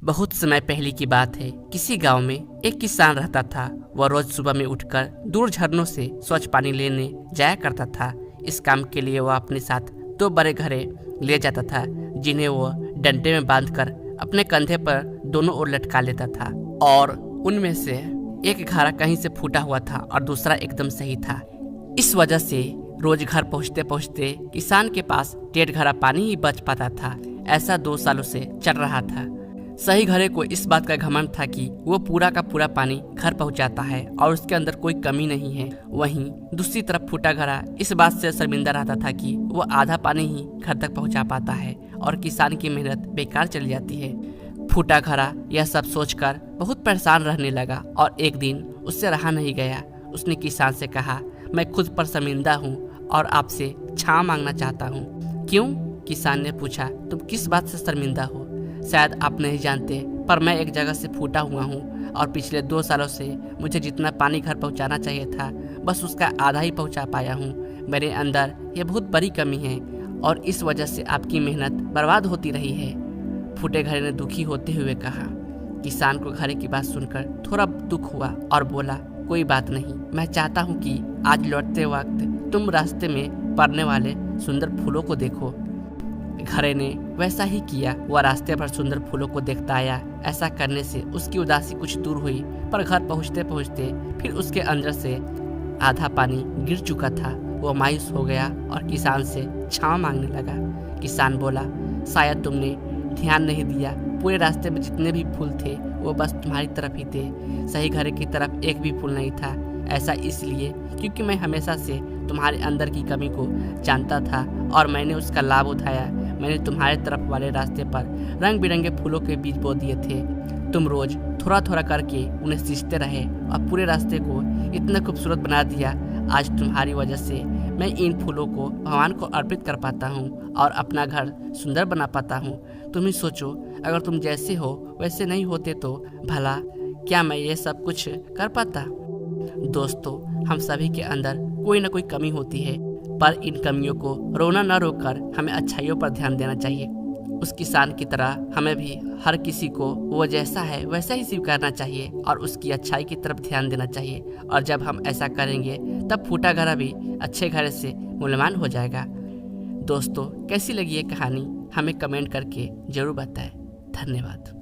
बहुत समय पहले की बात है। किसी गांव में एक किसान रहता था। वह रोज सुबह में उठकर दूर झरनों से स्वच्छ पानी लेने जाया करता था। इस काम के लिए वह अपने साथ 2 बड़े घड़े ले जाता था, जिन्हें वह डंडे में बांधकर अपने कंधे पर दोनों ओर लटका लेता था। और उनमें से एक घड़ा कहीं से फूटा हुआ था और दूसरा एकदम सही था। इस वजह से रोज घर पहुँचते पहुँचते किसान के पास 1.5 घड़ा पानी ही बच पाता था। ऐसा 2 सालों से चल रहा था। सही घड़े को इस बात का घमंड था कि वो पूरा का पूरा पानी घर पहुंचाता है और उसके अंदर कोई कमी नहीं है। वहीं दूसरी तरफ फूटा घड़ा इस बात से शर्मिंदा रहता था कि वो आधा पानी ही घर तक पहुंचा पाता है और किसान की मेहनत बेकार चली जाती है। फूटा घड़ा यह सब सोचकर बहुत परेशान रहने लगा और एक दिन उससे रहा नहीं गया। उसने किसान से कहा, मैं खुद पर शर्मिंदा हूँ और आपसे क्षमा मांगना चाहता हूँ। क्यों? किसान ने पूछा। तुम किस बात से शर्मिंदा हो? शायद आप नहीं जानते, पर मैं एक जगह से फूटा हुआ हूँ और पिछले 2 सालों से मुझे जितना पानी घर पहुँचाना चाहिए था बस उसका आधा ही पहुँचा पाया हूँ। मेरे अंदर ये बहुत बड़ी कमी है और इस वजह से आपकी मेहनत बर्बाद होती रही है। फूटे घड़े ने दुखी होते हुए कहा। किसान को घड़े की बात सुनकर थोड़ा दुख हुआ और बोला, कोई बात नहीं, मैं चाहता हूँ कि आज लौटते वक्त तुम रास्ते में पड़ने वाले सुंदर फूलों को देखो। घड़े ने वैसा ही किया। वह रास्ते पर सुंदर फूलों को देखता आया। ऐसा करने से उसकी उदासी कुछ दूर हुई, पर घर पहुँचते पहुँचते फिर उसके अंदर से आधा पानी गिर चुका था। वो मायूस हो गया और किसान से क्षमा मांगने लगा। किसान बोला, शायद तुमने ध्यान नहीं दिया, पूरे रास्ते में जितने भी फूल थे वो बस तुम्हारी तरफ ही थे। सही घड़े की तरफ एक भी फूल नहीं था। ऐसा इसलिए क्योंकि मैं हमेशा से तुम्हारे अंदर की कमी को जानता था और मैंने उसका लाभ उठाया। मैंने तुम्हारे तरफ वाले रास्ते पर रंग बिरंगे फूलों के बीज बो दिए थे। तुम रोज थोड़ा थोड़ा करके उन्हें सींचते रहे और पूरे रास्ते को इतना खूबसूरत बना दिया। आज तुम्हारी वजह से मैं इन फूलों को भगवान को अर्पित कर पाता हूँ और अपना घर सुंदर बना पाता हूँ। तुम ही सोचो, अगर तुम जैसे हो वैसे नहीं होते तो भला क्या मैं ये सब कुछ कर पाता? दोस्तों, हम सभी के अंदर कोई ना कोई कमी होती है, पर इन कमियों को रोना न रोककर हमें अच्छाइयों पर ध्यान देना चाहिए। उस किसान की तरह हमें भी हर किसी को वो जैसा है वैसा ही स्वीकारना चाहिए और उसकी अच्छाई की तरफ ध्यान देना चाहिए। और जब हम ऐसा करेंगे तब फूटा घड़ा भी अच्छे घड़े से मूल्यवान हो जाएगा। दोस्तों, कैसी लगी ये कहानी हमें कमेंट करके जरूर बताएं। धन्यवाद।